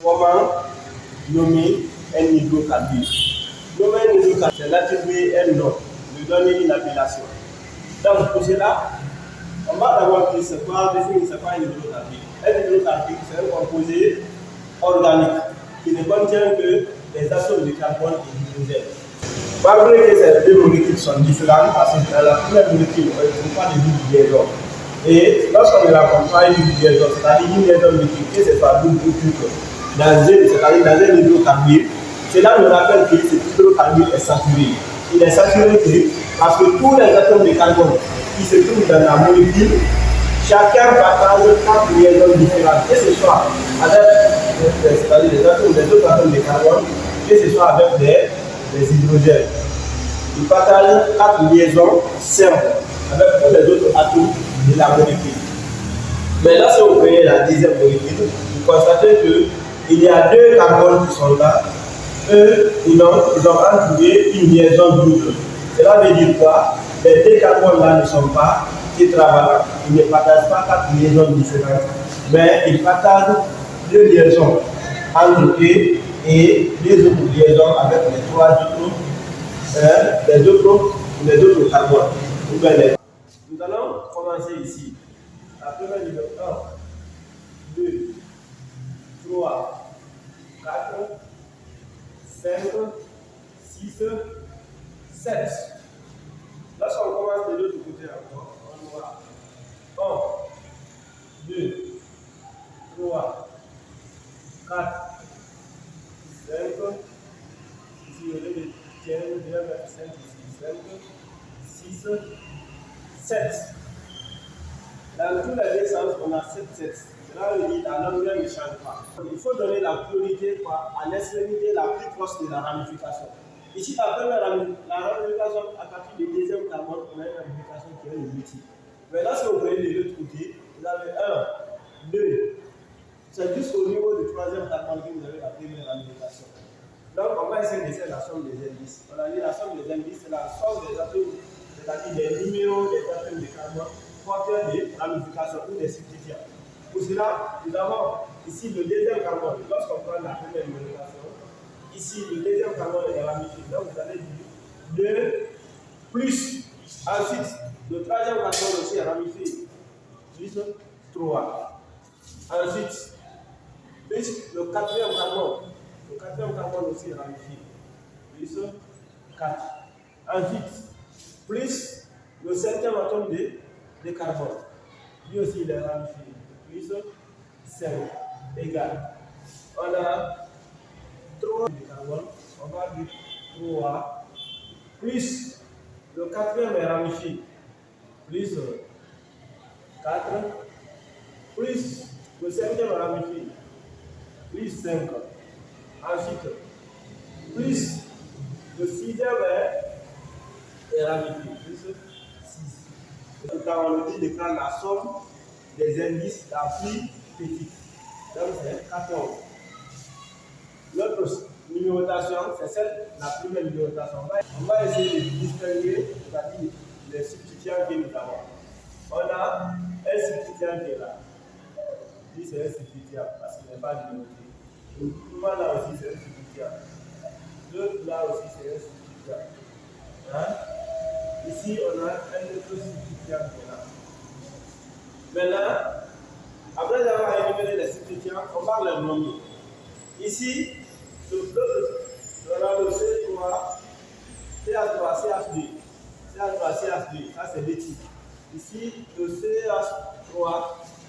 Comment nommer un hydrocarbure? Nommer un hydrocarbure, c'est l'attribuer un nom, lui donner une appellation. Donc, pour cela, on va d'abord définir c'est quoi un hydrocarbure. Un hydrocarbure, c'est un composé organique qui ne contient que les atomes de carbone et d'hydrogène. Malgré que ces deux molécules sont différentes, parce que dans la première molécule, on ne trouve pas de double liaison. Et lorsqu'on ne rencontre pas une double liaison, c'est-à-dire une liaison multiple, que ce soit double ou triple, c'est-à-dire dans un hydrocarbure, cela nous rappelle que cet hydrocarbure est saturé. Il est saturé parce que tous les atomes de carbone qui se trouvent dans la molécule, chacun partage 4 liaisons différentes, que ce soit avec c'est-à-dire les autres atomes de carbone, que ce soit avec des hydrogènes. Ils partagent 4 liaisons simples avec tous les autres atomes de la molécule. Mais là, si vous prenez la deuxième molécule, vous constatez qu'il y a 2 carbones qui sont là. Eux, ils ont trouvé une liaison double. Cela veut dire quoi? Les 2 carbones là ne sont pas tétravalents. Ils ne partagent pas 4 liaisons différentes, mais ils partagent 2 liaisons entre eux et les autres liaisons avec les 3 autres carbones. Nous allons commencer ici. La première liaison 1, 2, 3, 4, 5, 6, 7. Lorsqu'on commence de l'autre côté encore, on voit 1, 2, 3, 4, 5, ici au lieu de 15, 5, 6, 7. Dans tous les deux sens, on a 7. Cela veut dire la longueur ne change pas. Il faut donner la priorité à l'extrémité la plus proche de la ramification. Ici, la ramification, à partir du deuxième carbone, on a une ramification qui est le multiple. Maintenant, si vous prenez de l'autre côté, vous avez 1, 2. C'est juste au niveau du troisième carbone que vous avez la première ramification. Donc, on va essayer de faire la somme des indices. On a dit la somme des indices, c'est la somme des atomes, c'est-à-dire des numéros des atomes de carbone porteurs de ramification ou des substituants. Pour cela, nous avons ici le deuxième carbone. Lorsqu'on prend la première numération, ici le deuxième carbone est ramifié. Donc, vous allez dire 2 plus. Ensuite, le troisième carbone aussi est ramifié. Plus 3. Ensuite, plus le quatrième carbone. Le quatrième carbone aussi est ramifié. Plus 4. Ensuite, plus le cinquième atome de carbone. Lui aussi, il est ramifié. Plus 5 égale. On a 3 de carbone. On va dire 3 plus le quatrième est ramifié. Plus 4 plus le cinquième est ramifié. Plus 5. Ensuite, plus le sixième est ramifié. Plus 6. Quand on dit de prendre la somme des indices la plus petite. Donc c'est 14. L'autre numérotation, c'est celle, la première numérotation. On va essayer de distinguer, c'est-à-dire les substituants que nous avons. On a un substituant qui est là. Lui, c'est un substituant parce qu'il n'est pas numéroté. Le mouvement là aussi, c'est un substituant. L'autre là aussi, c'est un substituant. Hein? Ici, on a un autre substituant qui est là. Maintenant, après avoir énuméré les substituants, on va les nommer. Ici, on a le C3, CH3, CH2. CH3, CH2, ça c'est l'éthyl. Ici, le CH3,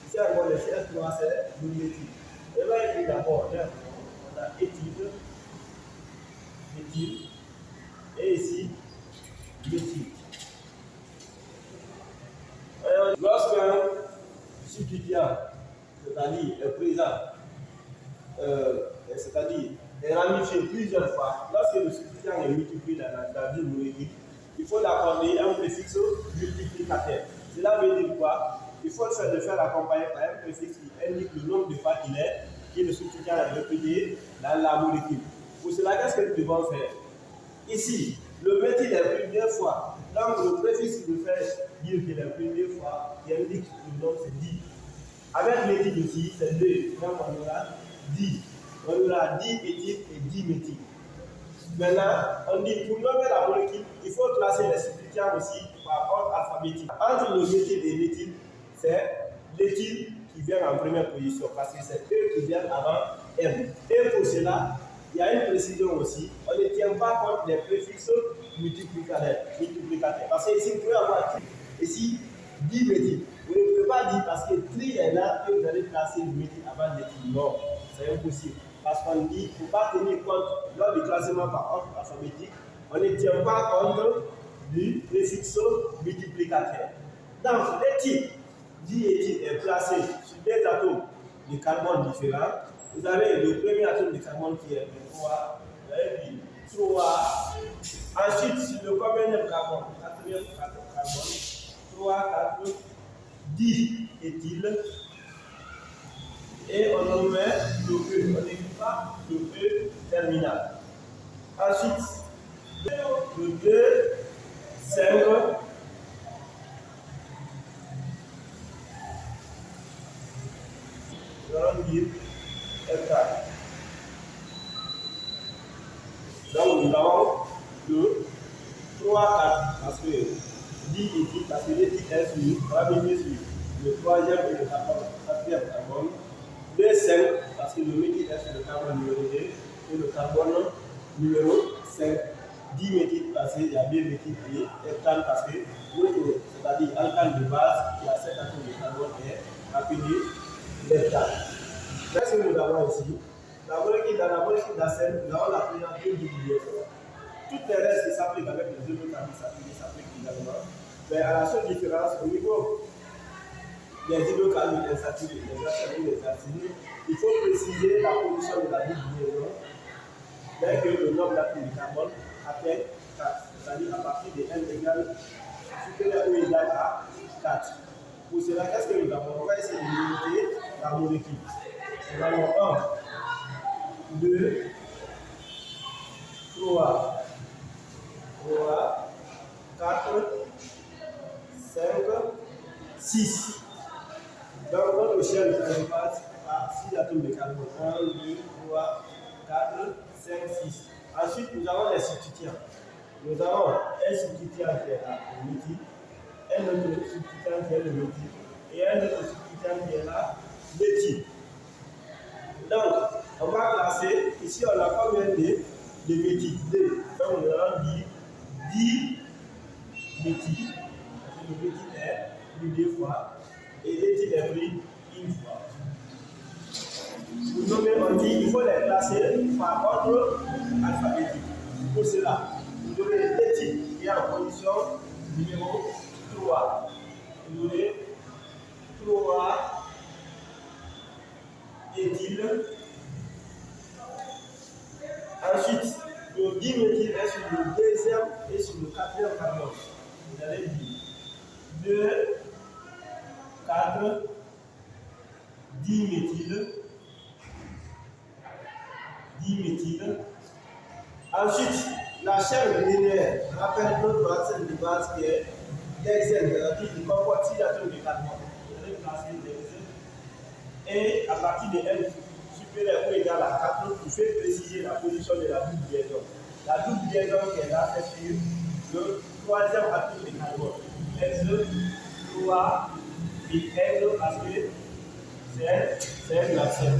ici encore le CH3, c'est le méthyl. Et on va écrire d'abord, on a éthyl, et ici, méthyl. Lorsqu'un substituant, c'est-à-dire est présent, c'est-à-dire est ramifié plusieurs fois, lorsque le substituant est multiplié dans une molécule, il faut l'accorder un préfixe multiplicateur. Cela veut dire quoi? Il faut le faire accompagner par un préfixe qui indique le nombre de fois que le substituant est répété dans la molécule. Pour cela, qu'est-ce que nous devons faire? Ici, le méthyle est pris 2 fois. Donc, le préfixe qui nous fait dire qu'il est pris 2 fois, qui indique le nom, c'est 10. Avec l'éthyl aussi, c'est 2. Donc, on aura 10. on aura diéthyl et diméthyl. Maintenant, on dit pour nommer la molécule, il faut classer les substituants aussi par ordre alphabétique. Entre le méthyle et l'éthyl, c'est l'éthyl qui vient en première position parce que c'est eux qui viennent avant M. Et pour cela, il y a une précision aussi. On ne tient pas compte des préfixes multiplicataires. Parce que ici, vous pouvez avoir ici diméthyl. Vous ne pouvez pas dire parce que tri est là que vous allez placer le méthyle avant l'éthyl. Non, c'est impossible. Parce qu'on dit qu'il ne faut pas tenir compte lors du classement par ordre alphabétique. On ne tient pas compte du préfixe multiplicateur. Donc, l'éthyl diéthyl est placé sur des atomes de carbone différents. Vous avez le premier atome de carbone qui est le 3, vous avez dit 3. Ensuite, sur le combien carbone, quatrième carbone, 3, 4, 10 éthyl. Et on met le E, on n'écrit pas le E terminal. Ensuite, le 2, 5, nous allons dire hectare. Donc nous avons le 3, 4, parce que 10 éthyl, parce que l'éthyl est sur, on va venir sur le troisième et le quatrième carbone. 2, 5, parce que le méthyle est sur le carbone numéro 2 et le carbone numéro 5. 10 méthyl parce qu'il y a 2 méthyl et heptane parce que l'autre, c'est-à-dire alcane de base qui a 7 atomes de carbone est appelé l'heptane. Qu'est-ce que nous avons ici? Dans la molécule d'acène, nous avons la présence de division. Toutes les restes qui s'appliquent avec les hydrocarbures s'appliquent également. Mais à la seule différence, au niveau des hydrocarbures insaturés, les acènes ou les acides, il faut préciser la position de la liaison dès que le nombre d'atomes de carbone atteint 4, c'est-à-dire à partir de n égale supérieur ou égal à 4. Pour cela, qu'est-ce que nous avons? On va essayer de limiter la molécule. Nous avons 1, 2, 3, 4, 5, 6. Donc, notre chaîne se passe par 6 atomes de carbone. 1, 2, 3, 4, 5, 6. Ensuite, nous avons les substituants. Nous avons un substituant qui est là, le méthyle, un autre substituant qui est le méthyle, et un autre substituant qui est là, l'éthyl. Donc, on va classer, ici on a combien de méthyle? 2. Donc, nous allons dire diméthyle. Le méthyle est pris 2 fois et l'éthyl est pris 1 fois. Pour nommer, on dit il faut les classer par ordre alphabétique. Pour cela, vous aurez l'éthyl qui est en position numéro 3. Vous aurez 3 éthyl. Ensuite, le diméthyle est sur le deuxième et sur le quatrième carbone. Vous allez dire 2, 4, diméthyle. Ensuite, la chaîne linéaire rappelle notre acène de base qui est l'hexène, c'est-à-dire qu'il comporte 6 atomes de carbone. Vous allez placer l'hexène. Et à partir de N supérieur ou égal à 4, vous faites préciser la position de la double liaison. La double liaison qui est là, c'est sur le troisième atome de carbone. Hexe, 3 et N parce que c'est un acène.